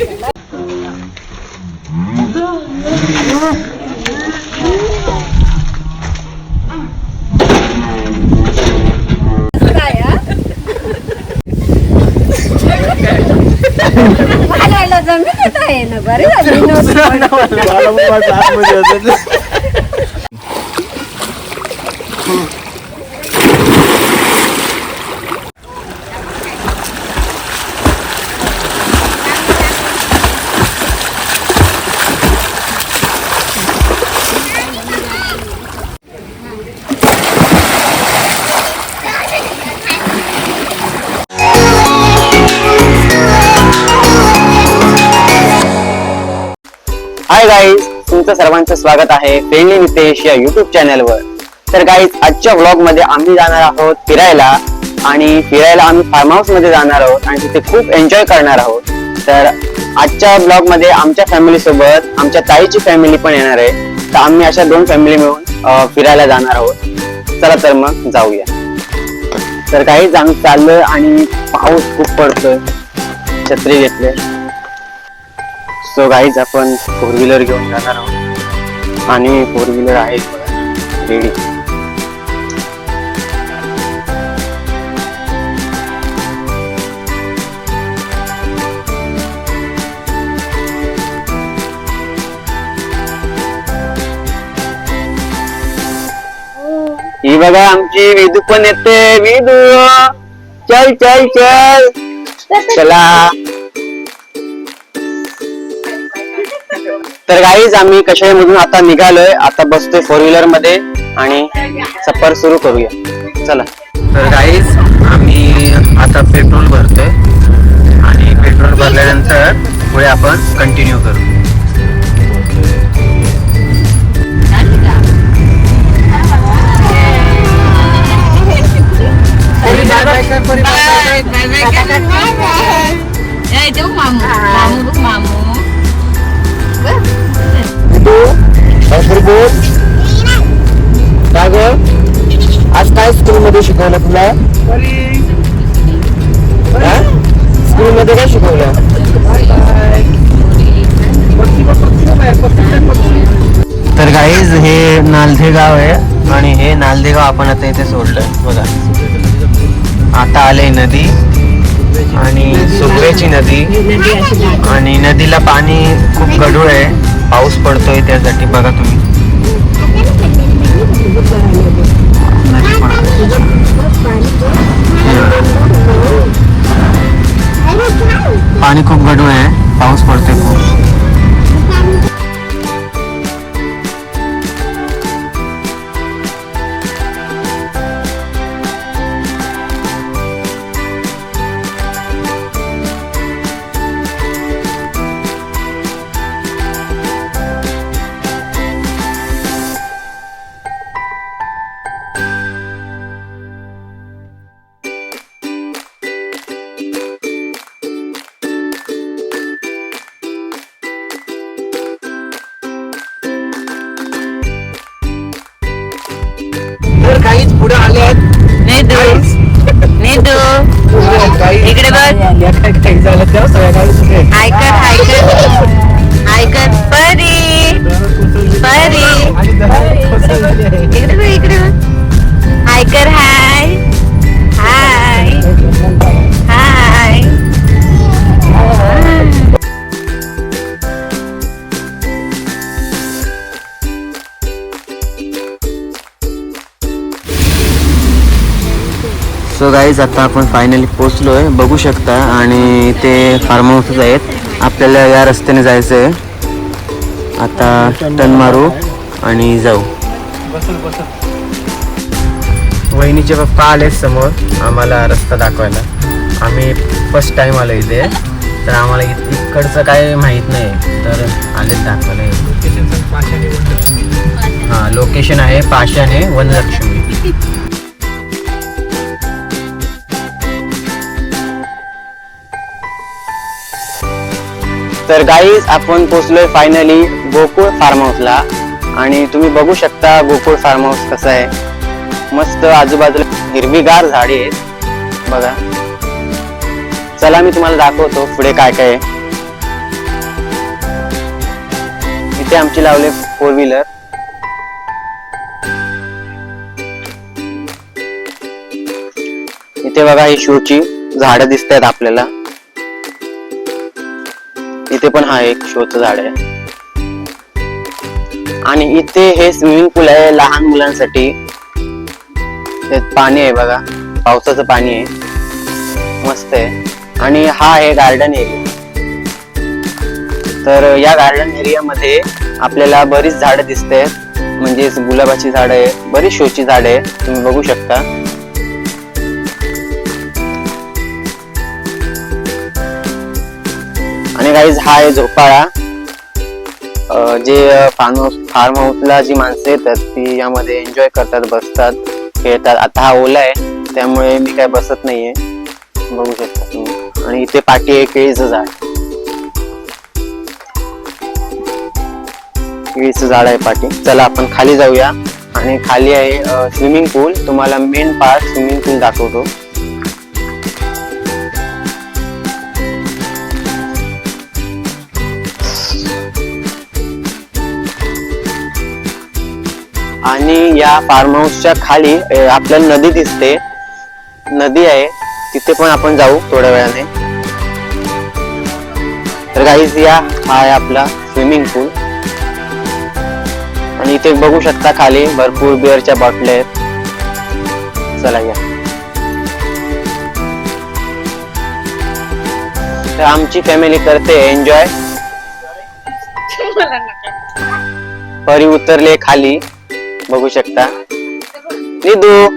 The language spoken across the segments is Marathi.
हाय गाईज, तुमचं सर्वांचं स्वागत आहे फ्रेंडली नितेश या युट्यूब चॅनलवर. तर गाईज, आजच्या व्लॉग मध्ये आम्ही जाणार आहोत फिरायला आणि आम्ही फार्म हाऊस मध्ये जाणार आहोत आणि तिथे खूप एन्जॉय करणार आहोत. तर आजच्या ब्लॉग मध्ये आमच्या फॅमिली सोबत आमच्या ताईची फॅमिली पण येणार आहे. तर आम्ही अशा 2 फॅमिली मिळून फिरायला जाणार आहोत. चला तर मग जाऊया. तर गाईज, आम्ही चाललोय आणि पाऊस खूप पडतोय, छत्री घेतले. सो गाईज, आपण 4 व्हीलर घेऊन जाणार आहोत आणि 4 व्हीलर आहे रेडी. ही बघा, आमची विदू पण येते. विदू, चल चल चल, चला. तर गाईज, आम्ही कशामधून आता निघालोय. आता बसतोय 4 व्हीलर मध्ये आणि सफर सुरू करूया. चला. तर गाईज, आम्ही आता पेट्रोल भरतोय आणि पेट्रोल भरल्यानंतर पुढे आपण कंटिन्यू करू. आज काय स्कूल मध्ये शिकवलं तुला? स्कूल मध्ये काय शिकवलं? तर गाईज, हे नालधे गाव आहे आणि हे नालधे गाव आपण आता इथे सोडलंय. बघा, आता आले नदी आणि सुगवेची नदी आणि नदीला पाणी खूप गढूळ आहे. पाऊस पडतोय त्यासाठी. बघा तुम्ही, पाणी खूप गढूळ आहे, पाऊस पडतोय खूप. काहीच पुढे आले आहेत. इकडे बघ, ऐकत परी परी, इकडे बघ, इकडे बघ, ऐकर. हाय हाय हाय. सो गाईज, आता आपण फायनली पोचलोय, बघू शकता. आणि ते फार्म हाऊसच आहेत. आपल्याला या रस्त्याने जायचं आहे. आता टर्न मारू आणि जाऊ. वहिनीचे पप्पा आले समोर आम्हाला रस्ता दाखवायला. आम्ही फर्स्ट टाइम आलो इथे, तर आम्हाला इकडचं काय माहीत नाही, तर आलेच दाखवायला. हां, लोकेशन आहे पाषाणे वनलक्ष्मी. तर गाईज, आपण पोचलोय फायनली गोकुळ फार्म हाऊसला आणि तुम्ही बघू शकता गोकुळ फार्म हाऊस कसं आहे. मस्त आजूबाजूला हिरवीगार झाडे आहेत बघा. चला, मी तुम्हाला दाखवतो पुढे काय काय आहे. इथे आमची लावले 4 व्हीलर. इथे बघा ही शोची झाडं दिसत आहेत आपल्याला. इथे पण हा एक शोचं झाड आहे. आणि इथे हे स्विमिंग पूल आहे लहान मुलांसाठी. त्यात पाणी आहे बघा, पावसाचं पाणी आहे, मस्त आहे. आणि हा आहे गार्डन एरिया. तर या गार्डन एरिया मध्ये आपल्याला बरीच झाडं दिसत आहेत, म्हणजेच गुलाबाची झाडं आहे, बरीच शोची झाडं आहे, तुम्ही बघू शकता. आणि गाईज हा आहे झोपाळा. जे फार्म हाऊसला जी माणसं येतात ती यामध्ये एन्जॉय करतात, बसतात, खेळतात. आता हा ओला आहे त्यामुळे मी काय बसत नाहीये, बघू शकता तुम्ही. आणि इथे पाठी आहे केळीचं झाड. केळीचं झाड आहे पाठी. चला आपण खाली जाऊया. आणि खाली आहे स्विमिंग पूल. तुम्हाला मेन पार्ट स्विमिंग पूल दाखवतो. आणि या फार्म हाऊसच्या खाली आपल्याला नदी दिसते, नदी आहे, तिथे पण आपण जाऊ थोड्या वेळाने. तर गाईज हा आहे आपला स्विमिंग पूल. आणि इथे बघू शकता खाली भरपूर बिअरच्या बॉटल्या आहेत. चला या. तर आमची फॅमिली करते एन्जॉय. परी उतरले खाली, बघू शकता. निधू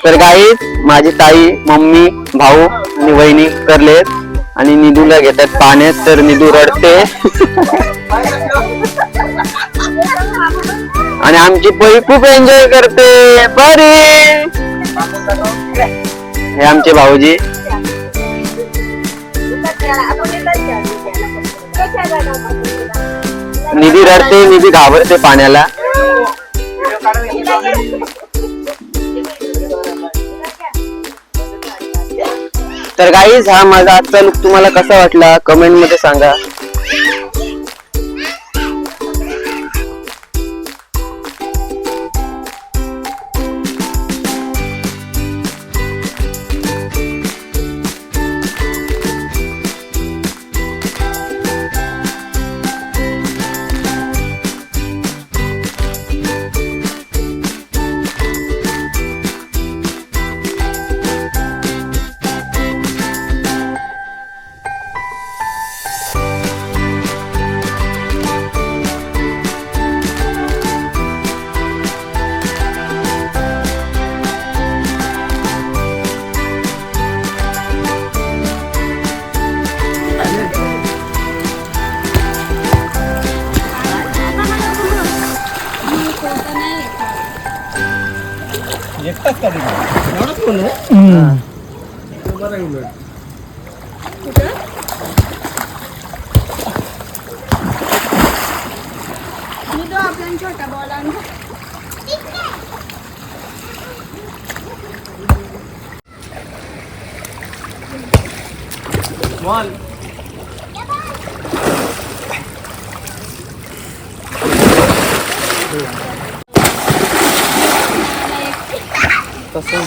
तर गाईज माझी ताई, मम्मी, भाऊ आणि वहिनी करलेत आणि निधूला घेतात पाण्यात. तर निधू रडते. आणि आमची परी खूप एन्जॉय करते. परी हे आमचे भाऊजी. निधी रडते, निधी घाबरते पाण्याला. तर गाईज हा माझा आजचा लुक तुम्हाला कसा वाटला कमेंट मध्ये सांगा. एकटाच का एवढंच बोल बरं आहे उलट. आपला छोटा बॉल आणला. बॉल तसं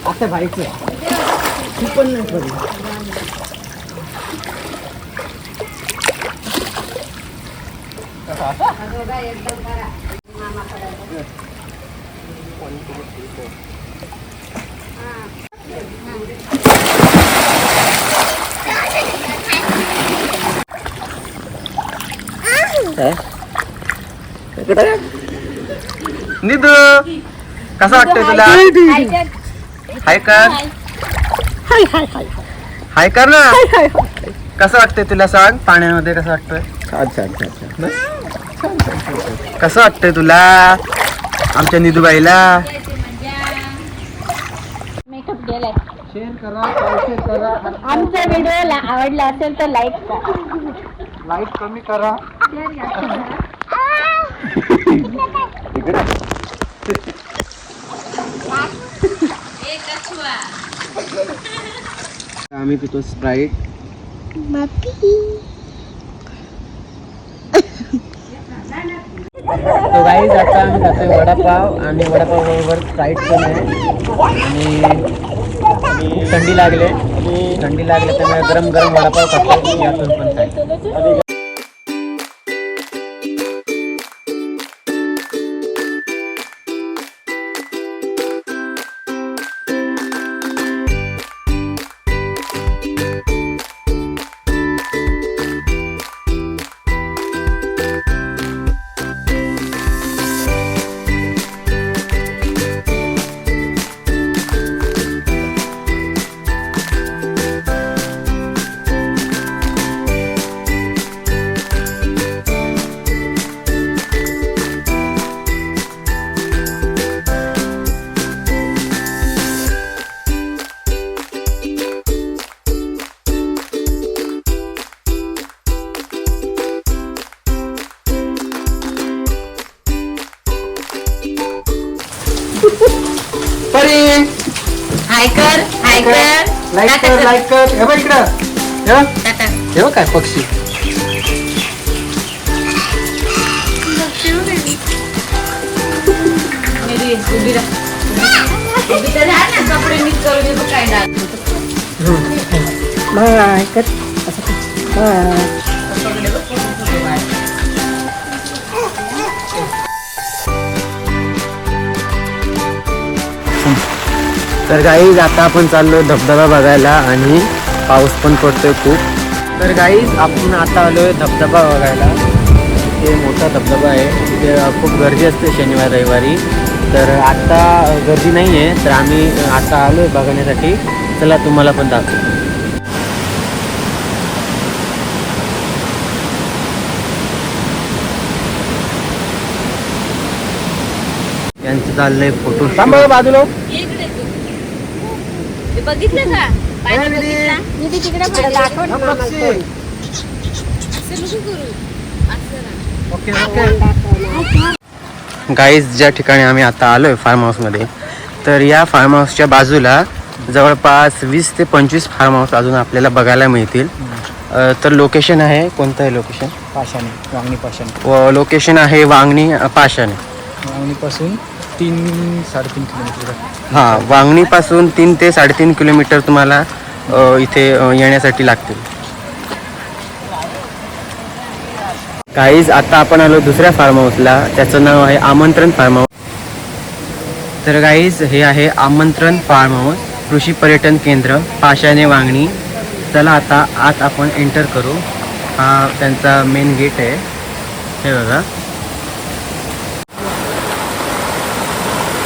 आता भाईचं ती पण नाही पडली. निधू कसा वाटतंय तुला? हाय कर, हाय कर ना. कसं वाटतंय तुला सांग, पाण्यामध्ये कसं वाटतंय? कसं वाटतंय तुला आमच्या निधूबाईला? मेकअप केलाय. शेअर करा, करा. आमच्या व्हिडिओला आवडला असेल तर लाईक करा. लाईट कमी करा. आम्ही पितो स्प्राईट. तो गाईज आता आम्ही खातोय वडापाव आणि वडापाव बरोबर स्प्राईट पण आहे आणि खूप थंडी लागले त्यामुळे गरम गरम वडापाव खातो यातून पण काय. हाय कर लाईक कर हे बघ इकडं. हे बघ काय पक्षी. कपडे नीट करू दे काय तर गाईज आता आपण चाललो धबधबा बघायला आणि पाऊस पण पडतोय खूप. तर गाईज आपण आता आलोय धबधबा बघायला. ते मोठा धबधबा आहे, तिथे खूप गर्दी असते शनिवार रविवारी. तर आता गर्दी नाही आहे, तर आम्ही आता आलोय बघण्यासाठी. चला तुम्हाला पण दाखवतो. यांचं चाललंय फोटो. बाजूला. बघितलं का पाणी बघितला निधी तिकडे दाखव ना पक्षी. असं नको करू ओके. गाईज ज्या ठिकाणी आम्ही आता आलोय फार्म हाऊसमध्ये, तर या फार्म हाऊसच्या बाजूला जवळपास 20 ते 25 फार्म हाऊस अजून आपल्याला बघायला मिळतील. तर लोकेशन आहे, कोणतं आहे लोकेशन? पाशाने, वांगणी पाशाने. लोकेशन आहे वांगणी पाशाने. वांगणीपासून 3-3.5 किलोमीटर. हां, वांगणीपासून 3 ते 3.5 किलोमीटर तुम्हाला इथे येण्यासाठी लागतील. गाईज आता आपण आलो दुसऱ्या फार्म हाऊसला, त्याचं नाव आहे आमंत्रण फार्म हाऊस. तर गाईज हे आहे आमंत्रण फार्म हाऊस, कृषी पर्यटन केंद्र, पाशाने वांगणी. चला आता आत आपण एंटर करू. हा त्यांचा मेन गेट आहे, हे बघा.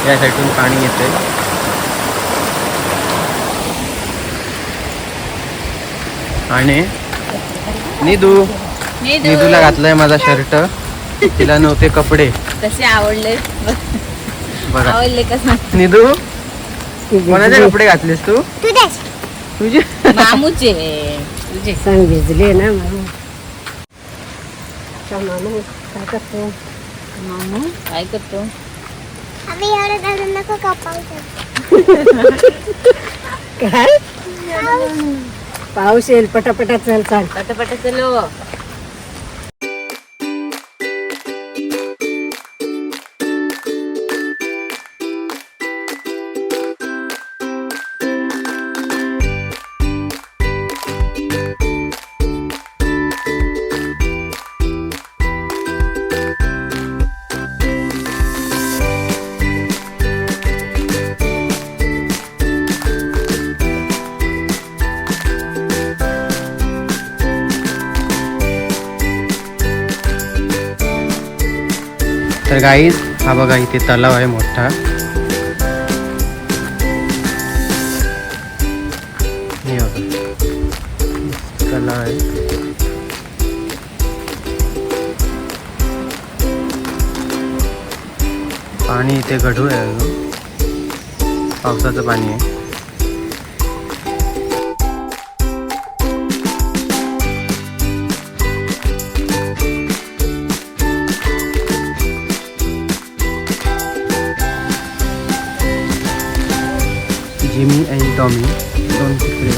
या साईडून पाणी येतंय. आणि निधूला घातलाय माझा शर्ट, तिला नव्हते कपडे. कसे आवडले बघा आवडले कसं निधू, कोणाचे कपडे घातलेस तू? तुझे मामूचे तुझे सांग भिजले ना मामू. काय करतो मामू काय करतो आम्ही एवढं घालून नको कापावं. काय पाऊस येईल पटापटा. चल चाल पटापट चलो. तर गाईज हा बघा इथे तलाव आहे मोठा. हे बघा तलाव आहे. पाणी इथे गढूळ आहे अजून, पावसाचं पाणी आहे. टॉमी, 2 कुत्रे.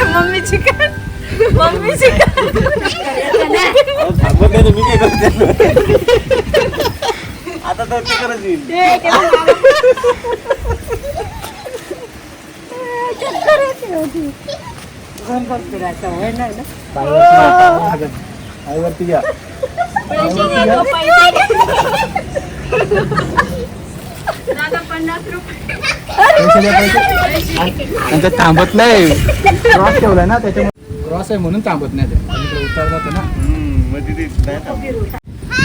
मम्मी चिकन आता तर तिकडच येईल. आईवरती घ्या. त्यांच्यात थांबत नाही. क्रॉस ठेवलाय ना त्याच्यामुळे. क्रॉस आहे म्हणून थांबत नाही ते. उतार जातो ना.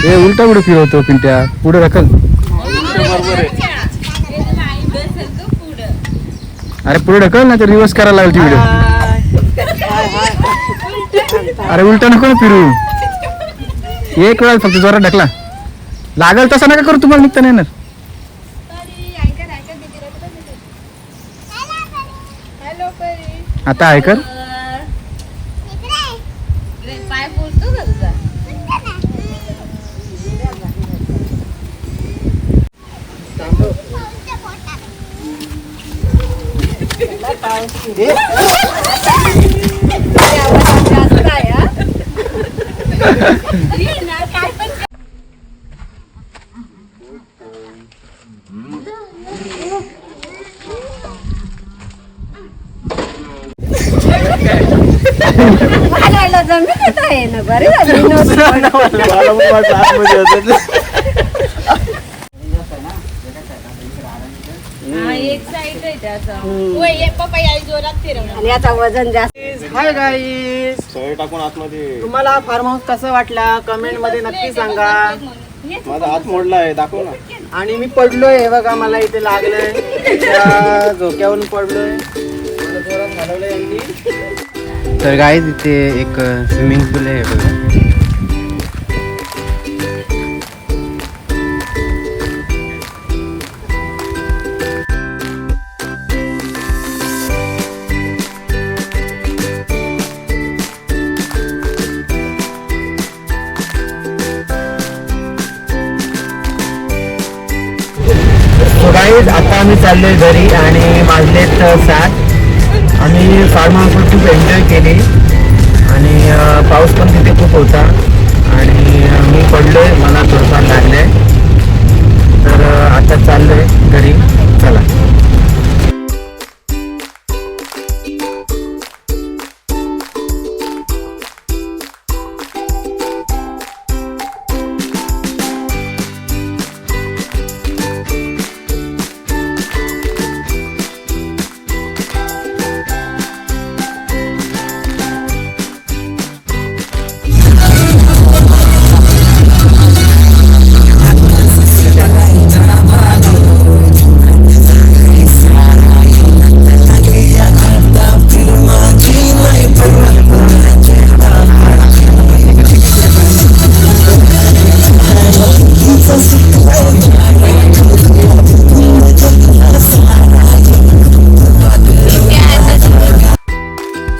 हे उलटा पुढे फिरवतो पिंट्या. पुढे रखल. बरोबर आहे. अरे पुढे ढकल ना तर रिवर्स करायला लागेल व्हिडिओ. अरे उलटा नको ना फिरू. एक वेळा फक्त जोरात ढकला. लागल तसा नका करू, तुम्हाला निघता नाही येणार. आता आहे कर. पाय बोलतो का तुझा? आहे ना, बरे झाले. एक साईड आहे त्याचा. होय, ये पप्पा याय जोरात फिरवणार. आणि आता वजन जास्त. हाय गाईस, टाकून आतमध्ये. तुम्हाला फार्म हाऊस कसं वाटला कमेंट मध्ये नक्की सांगा. माझा हात मोडलाय, दाखव ना. आणि मी पडलोय, हे बघा मला इथे लागलंय. त्या झोक्यावरून पडलोय. मला जोरात हलवलंय यांनी. तर गाईस इथे एक स्विमिंग पूल आहे बघा. गाईज आता आम्ही चाललोय घरी आणि वाजलेत 7. आम्ही फार्म हाऊस खूप एन्जॉय केली आणि पाऊस पण तिथे खूप होता आणि मी पडलोय, मला थोडंफार लागलंय. तर आता चाललोय घरी. चला.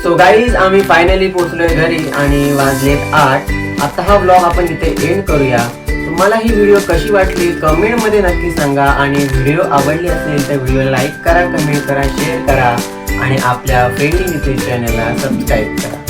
सो गाईज आम्ही फायनली पोहोचलोय घरी आणि वाजलेत 8. आता हा व्लॉग आपण तिथे एंड करूया. तुम्हाला ही व्हिडिओ कशी वाटली कमेंट मध्ये नक्की सांगा आणि व्हिडिओ आवडली असेल तर व्हिडिओ लाईक करा, कमेंट करा, शेअर करा आणि आपल्या फ्रेंडली नितेश चॅनलला सबस्क्राईब करा.